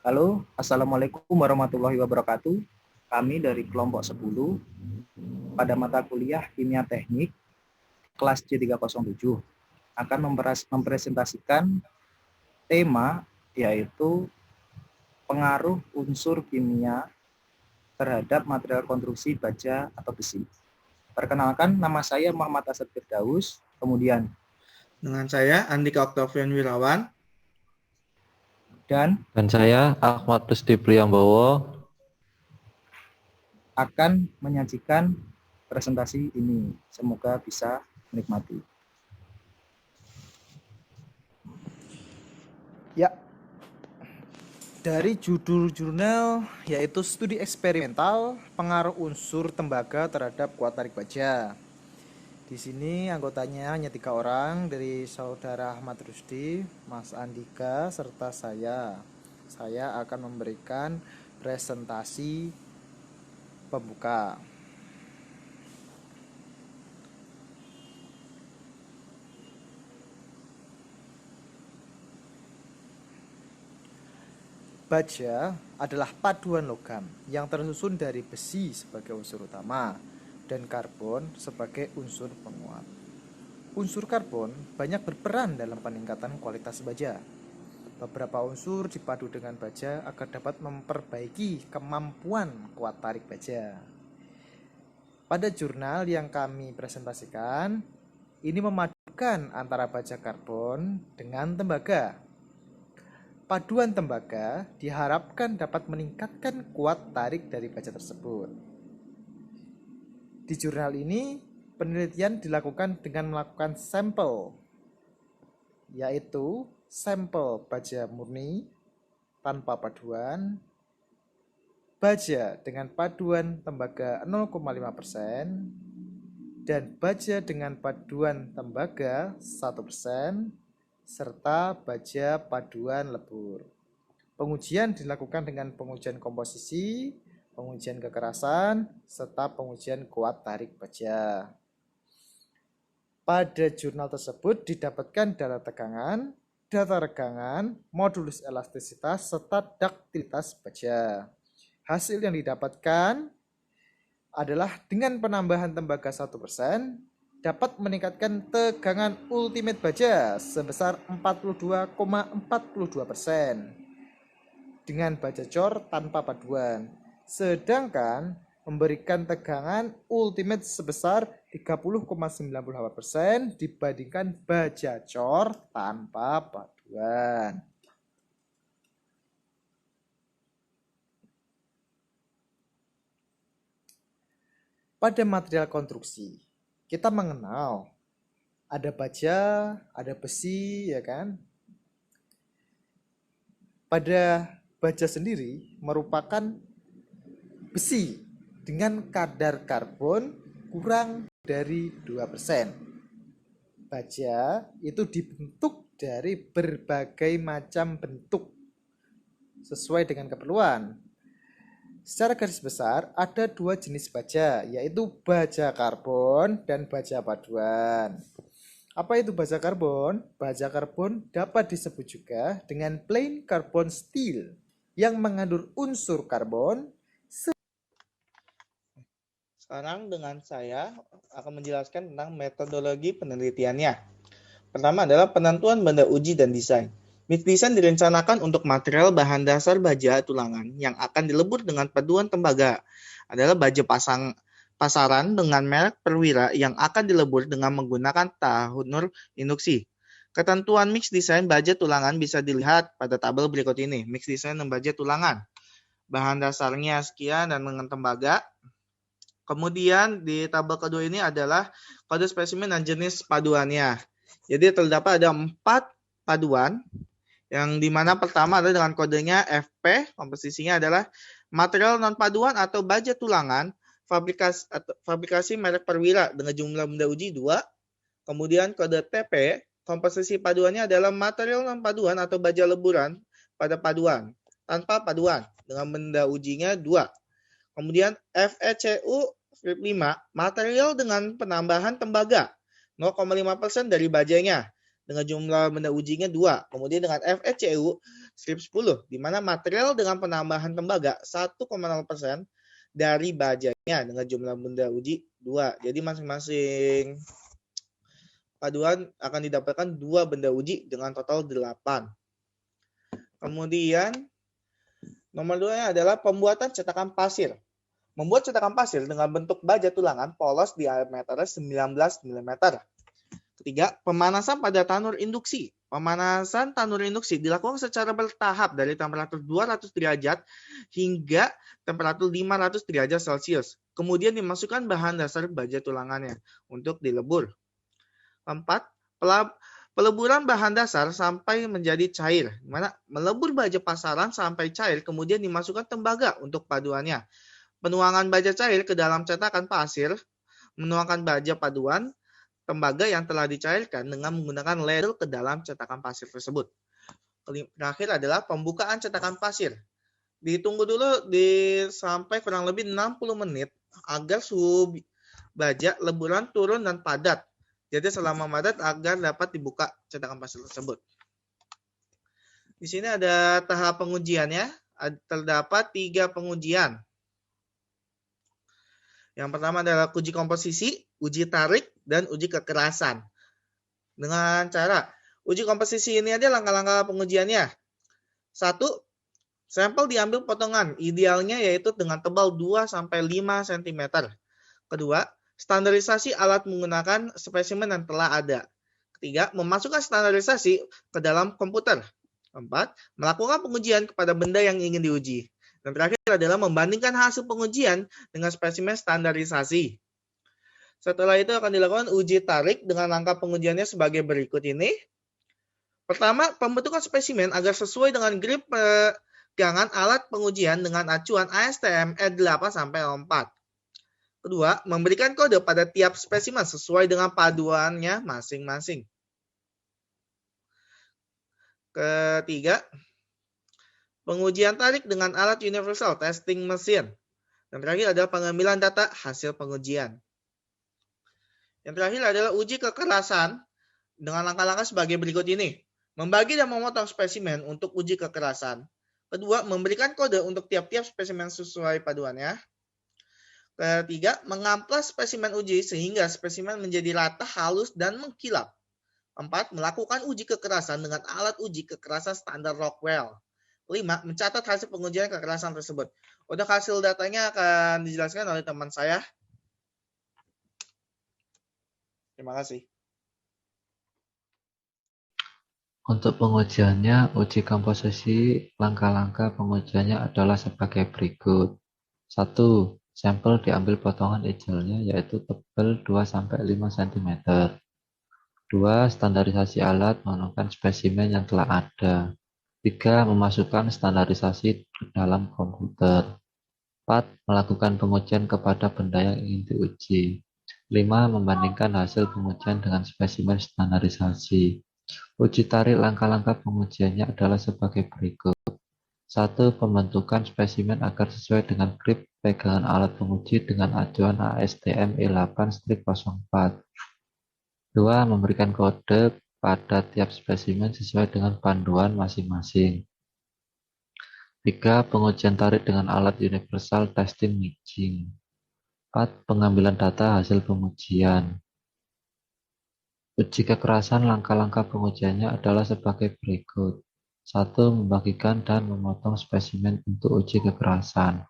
Halo, Assalamualaikum warahmatullahi wabarakatuh. Kami dari kelompok 10 pada mata kuliah Kimia Teknik kelas C307 akan mempresentasikan tema yaitu pengaruh unsur kimia terhadap material konstruksi baja atau besi. Perkenalkan, nama saya Muhammad Asad Firdaus, kemudian Dengan saya, Andika Oktavian Wirawan. dan saya Ahmad Rusdi Priyambowo akan menyajikan presentasi ini. Semoga bisa menikmati. Ya, dari judul jurnal yaitu Studi Eksperimental Pengaruh Unsur Tembaga Terhadap Kuat Tarik Baja. Di sini anggotanya hanya 3 orang, dari saudara Ahmad Rusdi, Mas Andika, serta saya. Saya akan memberikan presentasi pembuka. Baja adalah paduan logam yang tersusun dari besi sebagai unsur utama dan karbon sebagai unsur penguat. Unsur karbon banyak berperan dalam peningkatan kualitas baja. Beberapa unsur dipadu dengan baja agar dapat memperbaiki kemampuan kuat tarik baja. Pada jurnal yang kami presentasikan, ini memadukan antara baja karbon dengan tembaga. Paduan tembaga diharapkan dapat meningkatkan kuat tarik dari baja tersebut. Di jurnal ini, penelitian dilakukan dengan melakukan sampel, yaitu sampel baja murni tanpa paduan, baja dengan paduan tembaga 0,5%, dan baja dengan paduan tembaga 1%, serta baja paduan lebur. Pengujian dilakukan dengan pengujian komposisi, pengujian kekerasan, serta pengujian kuat tarik baja. Pada jurnal tersebut didapatkan data regangan, modulus elastisitas, serta daktilitas baja. Hasil yang didapatkan adalah dengan penambahan tembaga 1%, dapat meningkatkan tegangan ultimate baja sebesar 42,42% dengan baja cor tanpa paduan, sedangkan memberikan tegangan ultimate sebesar 30,98% dibandingkan baja cor tanpa paduan. Pada material konstruksi, kita mengenal ada baja, ada besi, ya kan? Pada baja sendiri merupakan besi dengan kadar karbon kurang dari 2%. Baja itu dibentuk dari berbagai macam bentuk sesuai dengan keperluan. Secara garis besar, ada 2 jenis baja, yaitu baja karbon dan baja paduan. Apa itu baja karbon? Baja karbon dapat disebut juga dengan plain carbon steel yang mengandung unsur karbon. Sekarang dengan saya akan menjelaskan tentang metodologi penelitiannya. Pertama adalah penentuan benda uji dan desain. Mix design direncanakan untuk material bahan dasar baja tulangan yang akan dilebur dengan paduan tembaga. Adalah baja pasaran dengan merek perwira yang akan dilebur dengan menggunakan tahun induksi. Ketentuan mix design baja tulangan bisa dilihat pada tabel berikut ini. Mix design dan baja tulangan. Bahan dasarnya sekian dan dengan tembaga. Kemudian di tabel kedua ini adalah kode spesimen dan jenis paduannya. Jadi terdapat ada 4 paduan, yang dimana pertama adalah dengan kodenya FP, komposisinya adalah material non paduan atau baja tulangan, fabrikasi merek perwira dengan jumlah benda uji 2. Kemudian kode TP, komposisi paduannya adalah material non paduan atau baja leburan pada paduan, tanpa paduan dengan benda ujinya 2. Kemudian FECU strip 5, material dengan penambahan tembaga 0,5% dari bajanya dengan jumlah benda ujinya 2. Kemudian dengan FECU strip 10, di mana material dengan penambahan tembaga 1,0% dari bajanya dengan jumlah benda uji 2. Jadi masing-masing paduan akan didapatkan 2 benda uji dengan total 8. Kemudian nomor 2-nya adalah pembuatan cetakan pasir. Membuat cetakan pasir dengan bentuk baja tulangan polos diameternya 19 mm. Ketiga, pemanasan pada tanur induksi. Pemanasan tanur induksi dilakukan secara bertahap dari temperatur 200 derajat hingga temperatur 500 derajat Celcius. Kemudian dimasukkan bahan dasar baja tulangannya untuk dilebur. Keempat, peleburan bahan dasar sampai menjadi cair. Di mana melebur baja pasaran sampai cair, kemudian dimasukkan tembaga untuk paduannya. Penuangan baja cair ke dalam cetakan pasir, menuangkan baja paduan, tembaga yang telah dicairkan dengan menggunakan ladle ke dalam cetakan pasir tersebut. Terakhir adalah pembukaan cetakan pasir. Ditunggu dulu sampai kurang lebih 60 menit agar suhu baja leburan turun dan padat. Jadi selama padat agar dapat dibuka cetakan pasir tersebut. Di sini ada tahap pengujiannya. Terdapat 3 pengujian. Yang pertama adalah uji komposisi, uji tarik, dan uji kekerasan. Dengan cara uji komposisi ini ada langkah-langkah pengujiannya. 1. Sampel diambil potongan, idealnya yaitu dengan tebal 2-5 cm. Kedua, standarisasi alat menggunakan spesimen yang telah ada. Ketiga, memasukkan standarisasi ke dalam komputer. 4. Melakukan pengujian kepada benda yang ingin diuji. Dan terakhir adalah membandingkan hasil pengujian dengan spesimen standarisasi. Setelah itu akan dilakukan uji tarik dengan langkah pengujiannya sebagai berikut ini. Pertama, pembentukan spesimen agar sesuai dengan grip pegangan alat pengujian dengan acuan ASTM E8-4. Kedua, memberikan kode pada tiap spesimen sesuai dengan paduannya masing-masing. Ketiga, pengujian tarik dengan alat universal testing mesin. Dan terakhir adalah pengambilan data hasil pengujian. Yang terakhir adalah uji kekerasan dengan langkah-langkah sebagai berikut ini. Membagi dan memotong spesimen untuk uji kekerasan. Kedua, memberikan kode untuk tiap-tiap spesimen sesuai paduannya. Ketiga, mengamplas spesimen uji sehingga spesimen menjadi rata, halus, dan mengkilap. 4. Melakukan uji kekerasan dengan alat uji kekerasan standar Rockwell. 5. Mencatat hasil pengujian kekerasan tersebut. Untuk hasil datanya akan dijelaskan oleh teman saya. Terima kasih. Untuk pengujiannya, uji komposisi, langkah-langkah pengujiannya adalah sebagai berikut. 1. Sampel diambil potongan idealnya yaitu tebal 2-5 cm. 2. Standarisasi alat menggunakan spesimen yang telah ada. 3. Memasukkan standarisasi ke dalam komputer. 4. Melakukan pengujian kepada benda yang ingin diuji. 5. Membandingkan hasil pengujian dengan spesimen standarisasi. Uji tarik langkah-langkah pengujiannya adalah sebagai berikut. 1. Pembentukan spesimen agar sesuai dengan grip pegangan alat penguji dengan acuan ASTM E8-04. 2. Memberikan kode pada tiap spesimen sesuai dengan panduan masing-masing. 3. Pengujian tarik dengan alat universal testing mesin. 4. Pengambilan data hasil pengujian. Uji kekerasan langkah-langkah pengujiannya adalah sebagai berikut. 1. Membagikan dan memotong spesimen untuk uji kekerasan.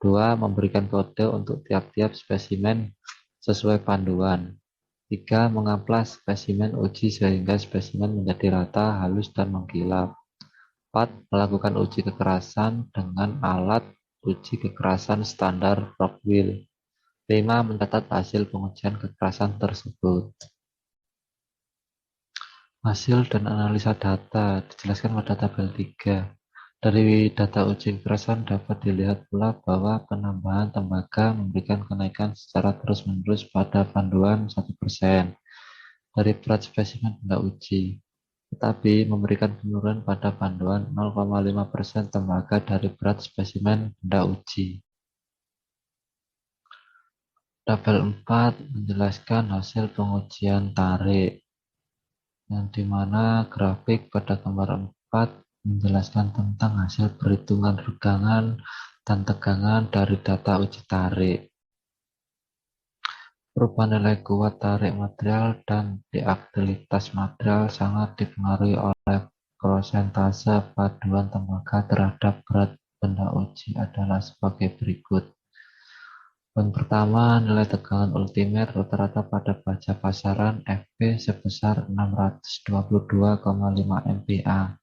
2. Memberikan kode untuk tiap-tiap spesimen sesuai panduan. 3. Mengamplas spesimen uji sehingga spesimen menjadi rata, halus, dan mengkilap. 4. Melakukan uji kekerasan dengan alat uji kekerasan standar Rockwell. 5. Mencatat hasil pengujian kekerasan tersebut. Hasil dan analisa data dijelaskan pada tabel 3. Dari data uji kekerasan dapat dilihat pula bahwa penambahan tembaga memberikan kenaikan secara terus-menerus pada panduan 1% dari berat spesimen benda uji, tetapi memberikan penurunan pada panduan 0,5% tembaga dari berat spesimen benda uji. Tabel 4 menjelaskan hasil pengujian tarik. yang dimana grafik pada gambar 4 menjelaskan tentang hasil perhitungan regangan dan tegangan dari data uji tarik. Perubahan nilai kuat tarik material dan reaktilitas material sangat dipengaruhi oleh persentase paduan tembaga terhadap berat benda uji adalah sebagai berikut. Poin pertama, nilai tegangan ultimate rata-rata pada baja pasaran Fp sebesar 622,5 MPa.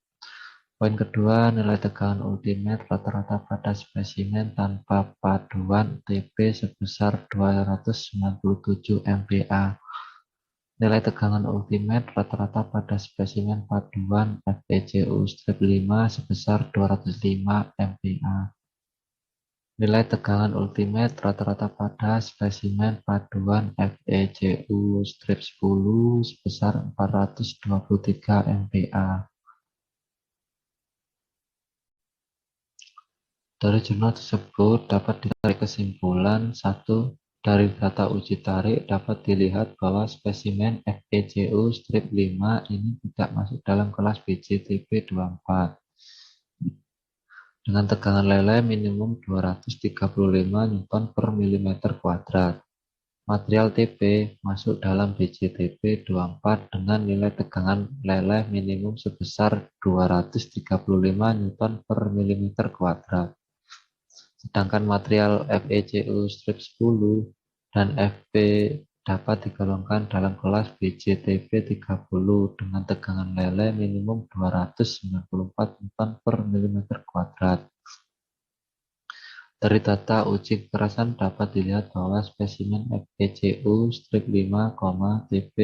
Poin kedua, nilai tegangan ultimate rata-rata pada spesimen tanpa paduan Tb sebesar 297 MPa. Nilai tegangan ultimate rata-rata pada spesimen paduan FeCU strip 5 sebesar 205 MPa. Nilai tegangan ultimate rata-rata pada spesimen paduan FeCU strip 10 sebesar 423 MPa. Dari jurnal tersebut dapat ditarik kesimpulan 1. Dari data uji tarik dapat dilihat bahwa spesimen FeCU strip 5 ini tidak masuk dalam kelas BJTB 24 dengan tegangan leleh minimum 235 Newton per mm kuadrat. Material Tb masuk dalam BJTB 24 dengan nilai tegangan leleh minimum sebesar 235 Newton per mm kuadrat. Sedangkan material FeCU strip 10 dan Fp dapat digolongkan dalam kelas BJTB 30 dengan tegangan leleh minimum 294 Newton per mm kuadrat. Dari data uji kekerasan dapat dilihat bahwa spesimen FeCU strip 5, Tb,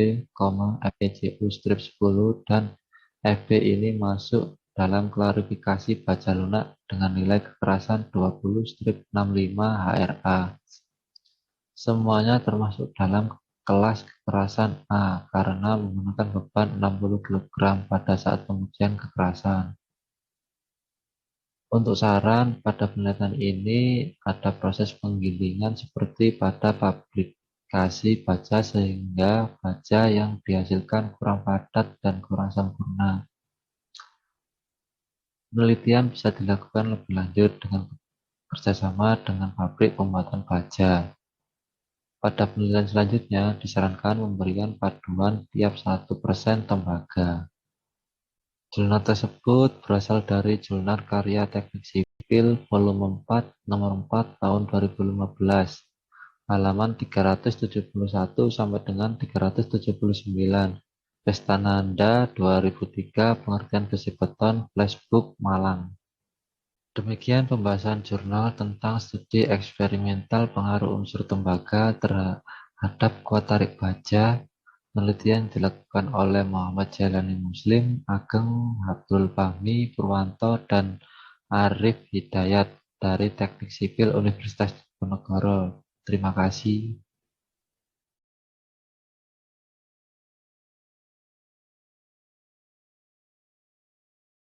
FeCU strip 10 dan Fb ini masuk dalam klarifikasi baja lunak dengan nilai kekerasan 20/65 HRA. Semuanya termasuk dalam kelas kekerasan A karena menggunakan beban 60 kg pada saat pengujian kekerasan. Untuk saran, pada penelitian ini ada proses penggilingan seperti pada fabrikasi baja sehingga baja yang dihasilkan kurang padat dan kurang sempurna. Penelitian bisa dilakukan lebih lanjut dengan kerjasama dengan pabrik pembuatan baja. Pada penelitian selanjutnya, disarankan memberikan paduan tiap 1% tembaga. Jurnal tersebut berasal dari Jurnal Karya Teknik Sipil Volume 4 Nomor 4 Tahun 2015, halaman 371 sampai dengan 379. Pestananda 2003, Pengertian Besi Beton, Flashbook, Malang. Demikian pembahasan jurnal tentang studi eksperimental pengaruh unsur tembaga terhadap kuat tarik baja. Penelitian dilakukan oleh Muhammad Jailani Muslim, Ageng Abdul Fahmi Purwanto, dan Arif Hidayat dari Teknik Sipil Universitas Diponegoro. Terima kasih.